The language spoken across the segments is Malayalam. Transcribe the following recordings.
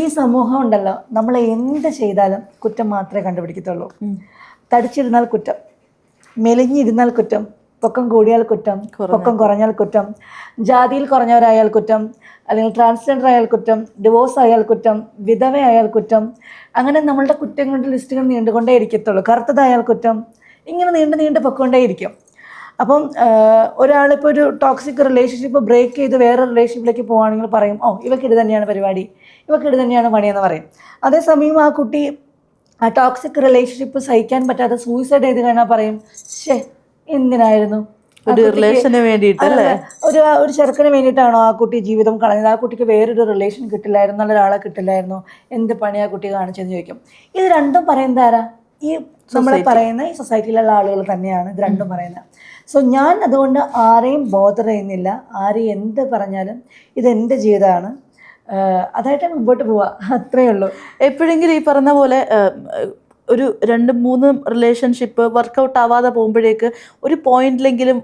ഈ സമൂഹം ഉണ്ടല്ലോ, നമ്മൾ എന്ത് ചെയ്താലും കുറ്റം മാത്രമേ കണ്ടുപിടിക്കത്തുള്ളൂ. തടിച്ചിരുന്നാൽ കുറ്റം, മെലിഞ്ഞിരുന്നാൽ കുറ്റം, പൊക്കം കൂടിയാൽ കുറ്റം, പൊക്കം കുറഞ്ഞാൽ കുറ്റം, ജാതിയിൽ കുറഞ്ഞവരായാൽ കുറ്റം, അല്ലെങ്കിൽ ട്രാൻസ്ജെൻഡർ ആയാൽ കുറ്റം, ഡിവോഴ്സ് ആയാൽ കുറ്റം, വിധവയായാൽ കുറ്റം. അങ്ങനെ നമ്മളുടെ കുറ്റങ്ങളുടെ ലിസ്റ്റുകൾ നീണ്ടുകൊണ്ടേ ഇരിക്കത്തുള്ളൂ. കറുത്തതായാൽ കുറ്റം, ഇങ്ങനെ നീണ്ട് പൊക്കൊണ്ടേയിരിക്കും. അപ്പം ഒരാളിപ്പോൾ ഒരു ടോക്സിക് റിലേഷൻഷിപ്പ് ബ്രേക്ക് ചെയ്ത് വേറെ റിലേഷൻഷിപ്പിലേക്ക് പോവുകയാണെങ്കിൽ പറയും, ഓ ഇവർക്ക് ഇത് തന്നെയാണ് പരിപാടി, ഇവർക്ക് ഇത് തന്നെയാണ് പണിയെന്ന് പറയും. അതേസമയം ആ കുട്ടി ആ ടോക്സിക് റിലേഷൻഷിപ്പ് സഹിക്കാൻ പറ്റാതെ സൂയിസൈഡ് ചെയ്ത് കഴിഞ്ഞാൽ പറയും, ശേ എന്തിനായിരുന്നു, ഒരു റിലേഷന് വേണ്ടിയിട്ടല്ലേ, ഒരു ചെറുക്കന് വേണ്ടിയിട്ടാണോ ആ കുട്ടി ജീവിതം കളഞ്ഞത്, ആ കുട്ടിക്ക് വേറൊരു റിലേഷൻ കിട്ടില്ലായിരുന്നു, നല്ല ഒരാളെ കിട്ടില്ലായിരുന്നു, എന്ത് പണി ആ കുട്ടി കാണിച്ചെന്ന് ചോദിക്കും. ഇത് രണ്ടും പറയുന്നത് ആരാ? ഈ നമ്മൾ പറയുന്ന ഈ സൊസൈറ്റിയിലുള്ള ആളുകൾ തന്നെയാണ് ഇത് രണ്ടും പറയുന്നത്. സോ ഞാൻ അതുകൊണ്ട് ആരെയും ബോധർ ചെയ്യുന്നില്ല. ആരെയും എന്ത് പറഞ്ഞാലും ഇതെൻ്റെ ജീവിതമാണ്, അതായിട്ട് മുമ്പോട്ട് പോവുക, അത്രയേ ഉള്ളൂ. എപ്പോഴെങ്കിലും ഈ പറഞ്ഞ പോലെ ഒരു 2-3 റിലേഷൻഷിപ്പ് വർക്കൗട്ട് ആവാതെ പോകുമ്പോഴേക്ക് ഒരു പോയിന്റിലെങ്കിലും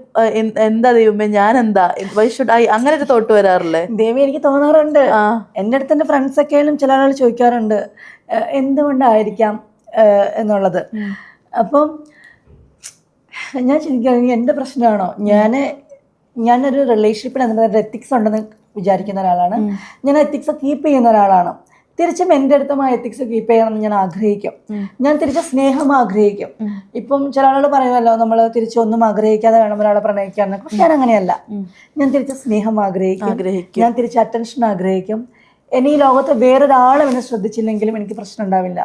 എന്താ ദൈവമേ ഞാൻ എന്താ വൈ ഷുഡ് ഐ അങ്ങനെ ഒരു തോട്ട് വരാറില്ലേ? ദേവി, എനിക്ക് തോന്നാറുണ്ട്. എൻ്റെ അടുത്ത് എൻ്റെ ഫ്രണ്ട്സൊക്കെയാലും ചില ആളുകൾ ചോദിക്കാറുണ്ട് എന്തുകൊണ്ടായിരിക്കാം എന്നുള്ളത്. അപ്പം ഞാൻ ചിന്തിക്കുകയാണെങ്കിൽ എൻ്റെ പ്രശ്നമാണോ, ഞാനൊരു റിലേഷൻഷിപ്പിൽ എന്തെങ്കിലും എത്തിക്സ് ഉണ്ടെന്ന് വിചാരിക്കുന്ന ഒരാളാണ്. ഞാൻ എത്തിക്സ് കീപ്പ് ചെയ്യുന്ന ഒരാളാണ്. തിരിച്ചും എൻ്റെ അടുത്തും ആ എത്തിക്സ് കീപ്പ് ചെയ്യണമെന്ന് ഞാൻ ആഗ്രഹിക്കും. ഞാൻ തിരിച്ച് സ്നേഹം ആഗ്രഹിക്കും. ഇപ്പം ചില ആളുകൾ പറയുമല്ലോ, നമ്മൾ തിരിച്ചൊന്നും ആഗ്രഹിക്കാതെ വേണം ഒരാളെ പ്രണയിക്കാൻ. പക്ഷെ ഞാൻ അങ്ങനെയല്ല. ഞാൻ തിരിച്ച് സ്നേഹം ആഗ്രഹിക്കും. ഞാൻ തിരിച്ച് അറ്റൻഷൻ ആഗ്രഹിക്കും. എന്നെ ഈ ലോകത്ത് വേറൊരാളും എന്നെ ശ്രദ്ധിച്ചില്ലെങ്കിലും എനിക്ക് പ്രശ്നം ഉണ്ടാവില്ല.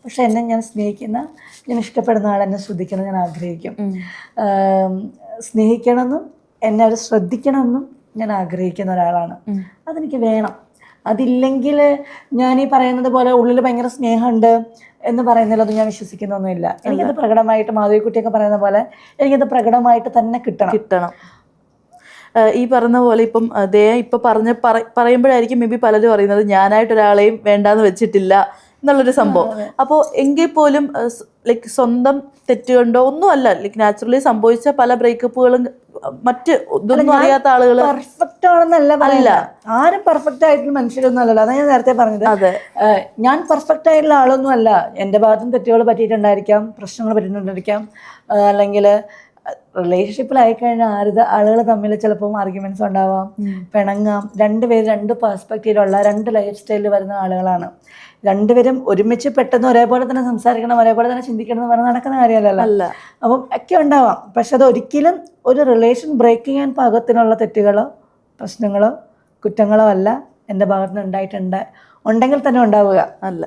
പക്ഷെ എന്നെ ഞാൻ സ്നേഹിക്കുന്ന, ഞാൻ ഇഷ്ടപ്പെടുന്ന ആളെന്നെ ശ്രദ്ധിക്കണം ഞാൻ ആഗ്രഹിക്കും. സ്നേഹിക്കണമെന്നും എന്നെ അവർ ശ്രദ്ധിക്കണമെന്നും ഞാൻ ആഗ്രഹിക്കുന്ന ഒരാളാണ്. അതെനിക്ക് വേണം. അതില്ലെങ്കിൽ ഞാൻ ഈ പറയുന്നത് പോലെ ഉള്ളിൽ ഭയങ്കര സ്നേഹമുണ്ട് എന്ന് പറയുന്നതിലൊന്നും ഞാൻ വിശ്വസിക്കുന്നൊന്നുമില്ല. എനിക്കത് പ്രകടമായിട്ട്, മാധവിക്കുട്ടിയൊക്കെ പറയുന്ന പോലെ എനിക്കത് പ്രകടമായിട്ട് തന്നെ കിട്ടണം. ഈ പറഞ്ഞ പോലെ ഇപ്പം ഇപ്പം പറയുമ്പോഴായിരിക്കും മേ ബി പലരും പറയുന്നത് ഞാനായിട്ടൊരാളെയും വേണ്ടാന്ന് വെച്ചിട്ടില്ല എന്നുള്ളൊരു സംഭവം. അപ്പോൾ എങ്കിൽ പോലും ലൈക്ക് സ്വന്തം തെറ്റുകൊണ്ടോ ഒന്നുമല്ല, ലൈക്ക് നാച്ചുറലി സംഭവിച്ച പല ബ്രേക്കപ്പുകളും മറ്റ് ഇതൊന്നും അറിയാത്ത ആളുകൾ പെർഫെക്റ്റ് ആണെന്നല്ല പറയില്ല. ആരും പെർഫെക്റ്റ് ആയിട്ടുള്ള മനുഷ്യരൊന്നും അല്ലല്ലോ. അതാണ് ഞാൻ നേരത്തെ പറഞ്ഞത്. ഞാൻ പെർഫെക്റ്റ് ആയിട്ടുള്ള ആളൊന്നും അല്ല. എൻ്റെ ഭാഗത്തും തെറ്റുകൾ പറ്റിയിട്ടുണ്ടായിരിക്കാം, പ്രശ്നങ്ങൾ പറ്റിയിട്ടുണ്ടായിരിക്കാം. അല്ലെങ്കിൽ റിലേഷൻഷിപ്പിലായിക്കഴിഞ്ഞാൽ ആളുകൾ തമ്മിൽ ചിലപ്പോൾ ആർഗ്യുമെന്റ്സ് ഉണ്ടാവാം, പിണങ്ങാം. രണ്ടുപേരും 2 പെർസ്പെക്റ്റീവിലുള്ള 2 ലൈഫ് സ്റ്റൈലിൽ വരുന്ന ആളുകളാണ്. രണ്ടുപേരും ഒരുമിച്ച് പെട്ടെന്ന് ഒരേപോലെ തന്നെ സംസാരിക്കണം, ഒരേപോലെ തന്നെ ചിന്തിക്കണം എന്ന് പറഞ്ഞാൽ നടക്കുന്ന കാര്യമല്ലല്ലോ. അപ്പം ഒക്കെ ഉണ്ടാവാം. പക്ഷെ അത് ഒരിക്കലും ഒരു റിലേഷൻ ബ്രേക്ക് ചെയ്യാൻ പാകത്തിനുള്ള തെറ്റുകളോ പ്രശ്നങ്ങളോ കുറ്റങ്ങളോ അല്ല എൻ്റെ ഭാഗത്തുനിന്ന് ഉണ്ടെങ്കിൽ തന്നെ ഉണ്ടാവുക അല്ല.